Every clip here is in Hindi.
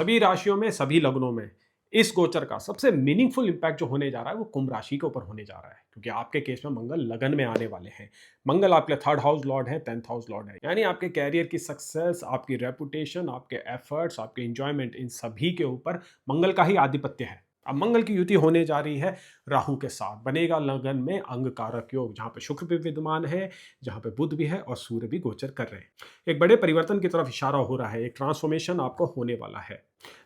सभी राशियों में, सभी लग्नों में इस गोचर का सबसे मीनिंगफुल इम्पैक्ट जो होने जा रहा है वो कुंभ राशि के ऊपर होने जा रहा है, क्योंकि आपके केस में मंगल लगन में आने वाले हैं। मंगल आपके थर्ड हाउस लॉर्ड है, 10th हाउस लॉर्ड है, यानी आपके कैरियर की सक्सेस, आपकी रेपुटेशन, आपके एफर्ट्स, आपके इंजॉयमेंट, इन सभी के ऊपर मंगल का ही आधिपत्य है। अब मंगल की युति होने जा रही है राहु के साथ, बनेगा लगन में अंग कारक योग, जहां पे शुक्र भी विद्यमान है, जहां पे बुध भी है और सूर्य भी गोचर कर रहे हैं। एक बड़े परिवर्तन की तरफ इशारा हो रहा है, एक ट्रांसफॉर्मेशन आपको होने वाला है।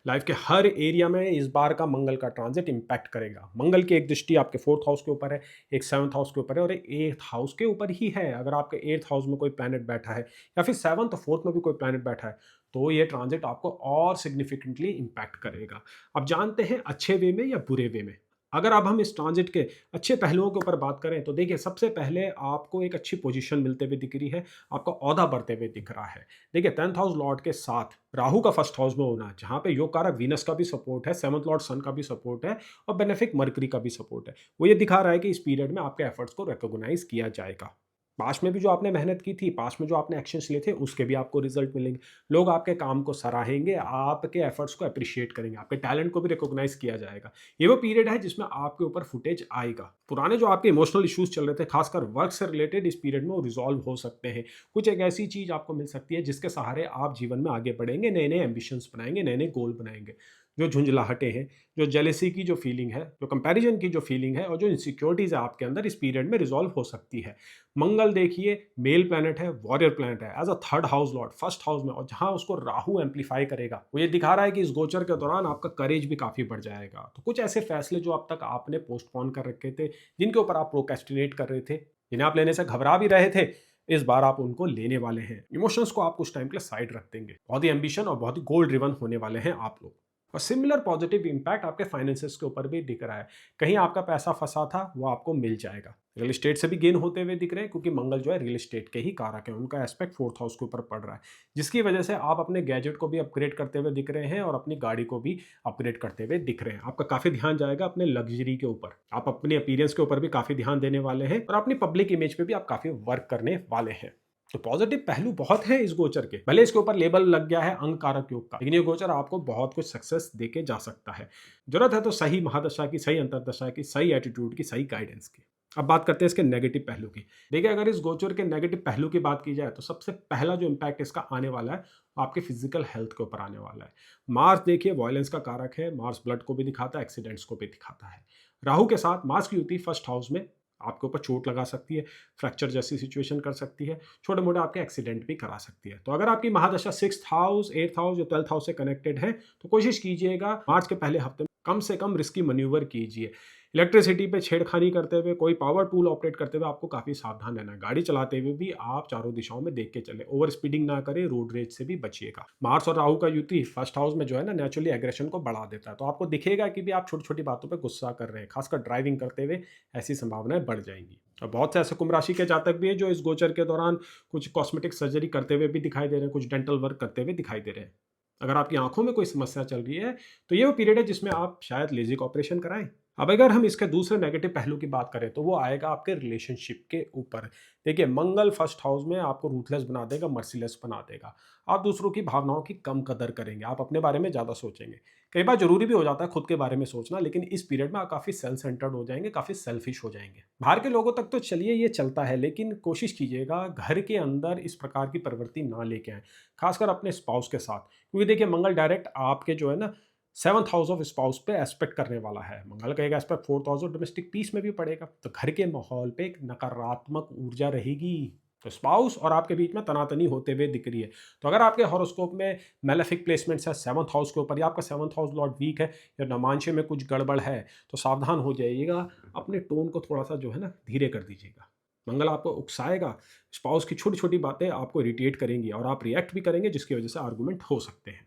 लाइफ के हर एरिया में इस बार का मंगल का ट्रांजिट इंपैक्ट करेगा। मंगल की एक दृष्टि आपके 4th हाउस के ऊपर है, एक 7th हाउस के ऊपर है और एक 8th हाउस के ऊपर ही है। अगर आपके 8th हाउस में कोई प्लैनेट बैठा है या फिर 7th और 4th में भी कोई प्लैनेट बैठा है, तो ये ट्रांजिट आपको और सिग्निफिकेंटली इंपैक्ट करेगा। अब जानते हैं अच्छे वे में या बुरे वे में। अगर अब हम इस ट्रांजिट के अच्छे पहलुओं के ऊपर बात करें तो देखिए, सबसे पहले आपको एक अच्छी पोजीशन मिलते हुए दिख रही है, आपका ओहदा बढ़ते हुए दिख रहा है। देखिए, 10th हाउस लॉर्ड के साथ राहु का फर्स्ट हाउस में होना, जहां पे योग कारक वीनस का भी सपोर्ट है, 7th लॉर्ड सन का भी सपोर्ट है और बेनिफिक मरकरी का भी सपोर्ट है, वो ये दिखा रहा है कि इस पीरियड में आपके एफर्ट्स को रिकॉग्नाइज किया जाएगा। पास्ट में भी जो आपने मेहनत की थी, पास्ट में जो आपने एक्शंस लिए थे, उसके भी आपको रिजल्ट मिलेंगे। लोग आपके काम को सराहेंगे, आपके एफर्ट्स को अप्रिशिएट करेंगे, आपके टैलेंट को भी रिकॉग्नाइज किया जाएगा। ये वो पीरियड है जिसमें आपके ऊपर फुटेज आएगा। पुराने जो आपके इमोशनल इश्यूज चल रहे थे, खासकर वर्क से रिलेटेड, इस पीरियड में वो रिजॉल्व हो सकते हैं। कुछ एक ऐसी चीज आपको मिल सकती है जिसके सहारे आप जीवन में आगे बढ़ेंगे, नए नए एम्बिशंस बनाएंगे, नए नए गोल बनाएंगे। जो झुंझलाहटें हैं, जो जेलेसी की जो फीलिंग है, जो कंपैरिजन की जो फीलिंग है और जो इनसिक्योरिटीज है आपके अंदर, इस पीरियड में रिजॉल्व हो सकती है। मंगल देखिए मेल प्लैनेट है, वॉरियर प्लैनेट है, as a third house lord first house में, और जहां उसको राहु एम्पलीफाई करेगा, वो ये दिखा रहा है कि इस गोचर के दौरान आपका करेज भी काफी बढ़ जाएगा। तो कुछ ऐसे फैसले जो अब तक आपने पोस्टपोन कर रखे थे, जिनके ऊपर आप प्रोक्रेस्टिनेट कर रहे थे, जिन्हें आप लेने से घबरा भी रहे थे, इस बार आप उनको लेने वाले हैं। इमोशंस को आप कुछ टाइम के लिए साइड रख देंगे। बहुत ही एम्बिशन और बहुत ही गोल ड्रिवन होने वाले हैं आप लोग। और सिमिलर पॉजिटिव इंपैक्ट आपके फाइनेंसेस के ऊपर भी दिख रहा है। कहीं आपका पैसा फंसा था, वो आपको मिल जाएगा। रियल एस्टेट से भी गेन होते हुए दिख रहे हैं, क्योंकि मंगल जो है रियल एस्टेट के ही कारक है, उनका एस्पेक्ट 4th हाउस के ऊपर पड़ रहा है, जिसकी वजह से आप अपने गैजेट को भी अपग्रेड करते हुए दिख रहे हैं और अपनी गाड़ी को भी अपग्रेड करते हुए दिख रहे हैं। आपका काफी ध्यान जाएगा अपने लग्जरी के ऊपर, आप अपने अपीयरेंस के ऊपर भी काफी ध्यान देने वाले हैं और अपनी पब्लिक इमेज पे भी आप काफी वर्क करने वाले हैं। तो पॉजिटिव पहलू बहुत है इस गोचर के। भले इसके ऊपर लेबल लग गया है अंग कारक योग का, लेकिन ये गोचर आपको बहुत कुछ सक्सेस देके जा सकता है। जरूरत है तो सही महादशा की, सही अंतरदशा की, सही एटीट्यूड की, सही गाइडेंस की। अब बात करते हैं इसके नेगेटिव पहलू की। देखिए, अगर इस गोचर के नेगेटिव पहलू की बात की जाए तो सबसे पहला जो इम्पैक्ट इसका आने वाला है, आपके फिजिकल हेल्थ के ऊपर आने वाला है। मार्स देखिए वायलेंस का कारक है, मार्स ब्लड को भी दिखाता है, एक्सीडेंट्स को भी दिखाता है। राहु के साथ मार्स की युति फर्स्ट हाउस में आपके ऊपर चोट लगा सकती है, फ्रैक्चर जैसी सिचुएशन कर सकती है, छोटे मोटे आपके एक्सीडेंट भी करा सकती है। तो अगर आपकी महादशा 6th हाउस, 8th हाउस या 12th हाउस से कनेक्टेड है, तो कोशिश कीजिएगा मार्च के पहले हफ्ते में कम से कम रिस्की मैन्यूवर कीजिए। इलेक्ट्रिसिटी पे छेड़खानी करते हुए, कोई पावर टूल ऑपरेट करते हुए आपको काफ़ी सावधान रहना है। गाड़ी चलाते हुए भी आप चारों दिशाओं में देख के चले, ओवर स्पीडिंग ना करें, रोड रेज से भी बचिएगा। मार्स और राहु का युति फर्स्ट हाउस में जो है ना, नेचुरली एग्रेशन को बढ़ा देता है, तो आपको दिखेगा कि भी आप छोटी छोटी बातों पर गुस्सा कर रहे हैं, खासकर ड्राइविंग करते हुए ऐसी संभावनाएं बढ़ जाएंगी। और बहुत से ऐसे कुंभ राशि के जातक भी है जो इस गोचर के दौरान कुछ कॉस्मेटिक सर्जरी करते हुए भी दिखाई दे रहे हैं, कुछ डेंटल वर्क करते हुए दिखाई दे रहे हैं। अगर आपकी आंखों में कोई समस्या चल रही है, तो ये वो पीरियड है जिसमें आप शायद लेजिक ऑपरेशन कराएं। अब अगर हम इसके दूसरे नेगेटिव पहलू की बात करें तो वो आएगा आपके रिलेशनशिप के ऊपर। देखिए, मंगल फर्स्ट हाउस में आपको रूथलेस बना देगा, मर्सीलेस बना देगा। आप दूसरों की भावनाओं की कम कदर करेंगे, आप अपने बारे में ज़्यादा सोचेंगे। कई बार जरूरी भी हो जाता है खुद के बारे में सोचना, लेकिन इस पीरियड में आप काफ़ी सेल्फ सेंटर्ड हो जाएंगे, काफ़ी सेल्फिश हो जाएंगे। बाहर के लोगों तक तो चलिए ये चलता है, लेकिन कोशिश कीजिएगा घर के अंदर इस प्रकार की प्रवृत्ति ना लेके आए, खासकर अपने स्पाउस के साथ। क्योंकि देखिए, मंगल डायरेक्ट आपके जो है ना 7th हाउस ऑफ स्पाउस पे एस्पेक्ट करने वाला है। मंगल का एक एस्पेक्ट 4th हाउस और डोमेस्टिक पीस में भी पड़ेगा, तो घर के माहौल पे एक नकारात्मक ऊर्जा रहेगी। तो स्पाउस और आपके बीच में तनातनी होते हुए दिख रही है। तो अगर आपके हॉरोस्कोप में मेलेफिक प्लेसमेंट्स है 7th हाउस के ऊपर, या आपका 7th हाउस लॉर्ड वीक है, या नमांशे में कुछ गड़बड़ है, तो सावधान हो जाइएगा। अपने टोन को थोड़ा सा जो है ना धीरे कर दीजिएगा। मंगल आपको उकसाएगा, स्पाउस की छोटी छोटी बातें आपको इरिटेट करेंगी और आप रिएक्ट भी करेंगे, जिसकी वजह से आर्गूमेंट हो सकते हैं।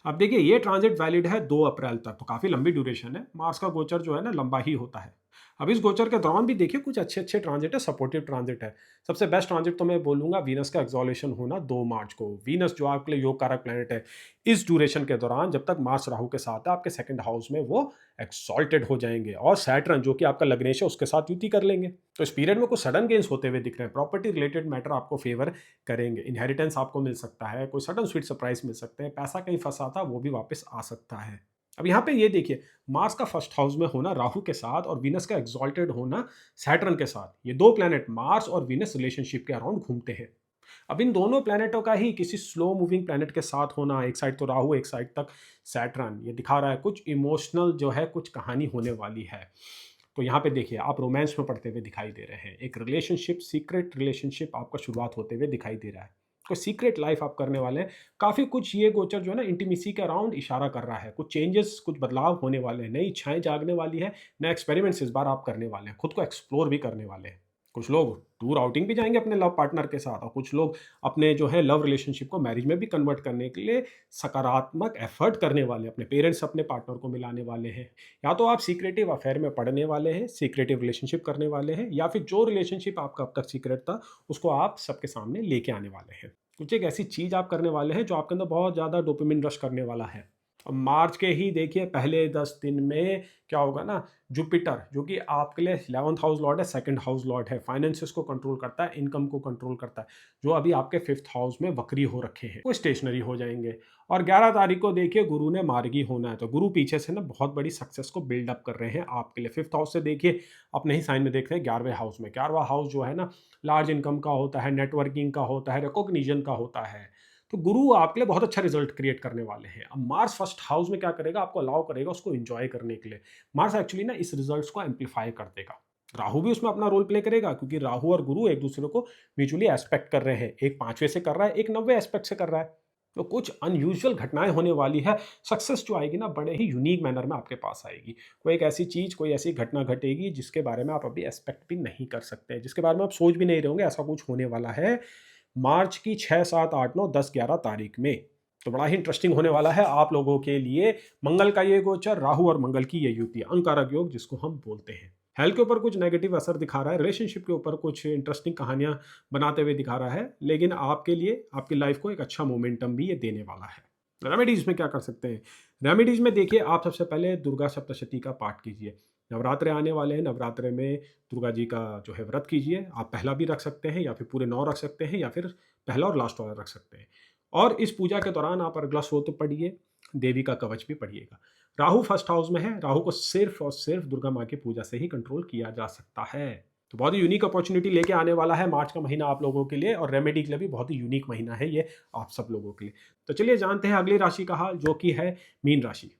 अब देखिए, ये ट्रांजिट वैलिड है 2 अप्रैल तक, तो काफ़ी लंबी ड्यूरेशन है। मार्स का गोचर जो है ना लंबा ही होता है। अब इस गोचर के दौरान भी देखिए कुछ अच्छे-अच्छे ट्रांज़िट है, सपोर्टिव ट्रांज़िट है। सबसे बेस्ट ट्रांज़िट तो मैं बोलूँगा वीनस का एक्सॉलेशन होना 2 मार्च को। वीनस जो आपके लिए योग कारक प्लैनेट है, इस ड्यूरेशन के दौरान जब तक मार्स राहु के साथ है, आपके सेकंड हाउस में वो एक्सॉल्टेड हो जाएँगे और सैटर्न जो कि आपका लग्नेश है, उसके साथ युति कर लेंगे। तो इस पीरियड में कुछ सडन गेन्स होते हुए दिख रहे हैं। प्रॉपर्टी रिलेटेड मैटर आपको फ़ेवर करेंगे। इनहेरिटेंस आपको मिल सकता है, कोई सडन स्वीट सरप्राइज़ मिल सकते हैं, पैसा कहीं फँसा था, वो भी वापस आ सकता है। अब यहाँ पे ये देखिए मार्स का फर्स्ट हाउस में होना राहु के साथ और वीनस का एक्सॉल्टेड होना सैटर्न के साथ, ये दो प्लैनेट मार्स और वीनस रिलेशनशिप के अराउंड घूमते हैं। अब इन दोनों प्लैनेटों का ही किसी स्लो मूविंग प्लैनेट के साथ होना, एक साइड तो राहु एक साइड तक सैटर्न, ये दिखा रहा है कुछ इमोशनल जो है कुछ कहानी होने वाली है। तो यहाँ पे देखिए आप रोमांस में पढ़ते हुए दिखाई दे रहे हैं, एक रिलेशनशिप, सीक्रेट रिलेशनशिप आपका शुरुआत होते हुए दिखाई दे रहा है, कोई सीक्रेट लाइफ आप करने वाले हैं। काफ़ी कुछ ये गोचर जो है ना इंटीमेसी के अराउंड इशारा कर रहा है, कुछ चेंजेस, कुछ बदलाव होने वाले हैं, नई इच्छाएं जागने वाली है, नए एक्सपेरिमेंट्स इस बार आप करने वाले हैं, खुद को एक्सप्लोर भी करने वाले हैं। कुछ लोग टूर आउटिंग भी जाएंगे अपने लव पार्टनर के साथ और कुछ लोग अपने जो है लव रिलेशनशिप को मैरिज में भी कन्वर्ट करने के लिए सकारात्मक एफर्ट करने वाले हैं, अपने पेरेंट्स अपने पार्टनर को मिलाने वाले हैं। या तो आप सीक्रेटिव अफेयर में पढ़ने वाले हैं, सीक्रेटिव रिलेशनशिप करने वाले हैं, या फिर जो रिलेशनशिप आपका अब तक सीक्रेट था उसको आप सबके सामने लेके आने वाले हैं। कुछ एक ऐसी चीज़ आप करने वाले हैं जो आपके अंदर बहुत ज़्यादा डोपामिन रश करने वाला है। अब मार्च के ही देखिए पहले 10 दिन में क्या होगा ना, जुपिटर जो कि आपके लिए 11th हाउस लॉर्ड है, सेकंड हाउस लॉर्ड है, फाइनेंसेस को कंट्रोल करता है, इनकम को कंट्रोल करता है, जो अभी आपके 5th हाउस में वक्री हो रखे हैं, वो स्टेशनरी हो जाएंगे। और 11 तारीख को देखिए गुरु ने मार्गी होना है, तो गुरु पीछे से ना बहुत बड़ी सक्सेस को बिल्डअप कर रहे हैं आपके लिए। 5th हाउस से देखिए अपने ही साइन में देख रहे हैं 11वें हाउस में। 11वां हाउस जो है ना लार्ज इनकम का होता है, नेटवर्किंग का होता है, रिकॉग्निशन का होता है। तो गुरु आपके लिए बहुत अच्छा रिजल्ट क्रिएट करने वाले हैं। अब मार्स फर्स्ट हाउस में क्या करेगा, आपको अलाउ करेगा उसको एंजॉय करने के लिए। मार्स एक्चुअली ना इस रिजल्ट्स को एम्पलीफाई कर देगा। राहु भी उसमें अपना रोल प्ले करेगा क्योंकि राहु और गुरु एक दूसरे को म्यूचुअली एस्पेक्ट कर रहे हैं, एक 5वें से कर रहा है, एक 9वें एस्पेक्ट से कर रहा है। तो कुछ अनयूजुअल घटनाएं होने वाली है। सक्सेस जो आएगी ना बड़े ही यूनिक मैनर में आपके पास आएगी। कोई एक ऐसी चीज़, कोई ऐसी घटना घटेगी जिसके बारे में आप अभी एक्सपेक्ट भी नहीं कर सकते, जिसके बारे में आप सोच भी नहीं रहे होंगे, ऐसा कुछ होने वाला है मार्च की 6, 7, 8, 9, 10, 11 तारीख में। तो बड़ा ही इंटरेस्टिंग होने वाला है आप लोगों के लिए। मंगल का ये गोचर, राहु और मंगल की ये युति, अंगारक योग जिसको हम बोलते हैं। हेल्थ के ऊपर कुछ नेगेटिव असर दिखा रहा है, रिलेशनशिप के ऊपर कुछ इंटरेस्टिंग कहानियां बनाते हुए दिखा रहा है, लेकिन आपके लिए आपकी लाइफ को एक अच्छा मोमेंटम भी ये देने वाला है। रेमेडीज में क्या कर सकते हैं? रेमेडीज में देखिए आप सबसे पहले दुर्गा सप्तशती का पाठ कीजिए। नवरात्रे आने वाले हैं, नवरात्रे में दुर्गा जी का जो है व्रत कीजिए। आप पहला भी रख सकते हैं या फिर पूरे 9 रख सकते हैं या फिर पहला और लास्ट वाला रख सकते हैं। और इस पूजा के दौरान आप अर्गला स्तोत्र पढ़िए, देवी का कवच भी पढ़िएगा। राहु फर्स्ट हाउस में है, राहु को सिर्फ और सिर्फ दुर्गा माँ की पूजा से ही कंट्रोल किया जा सकता है। तो बहुत ही यूनिक अपॉर्चुनिटी लेके आने वाला है मार्च का महीना आप लोगों के लिए, और रेमेडी के लिए भी बहुत ही यूनिक महीना है ये आप सब लोगों के लिए। तो चलिए जानते हैं अगली राशि का हाल, जो कि है मीन राशि।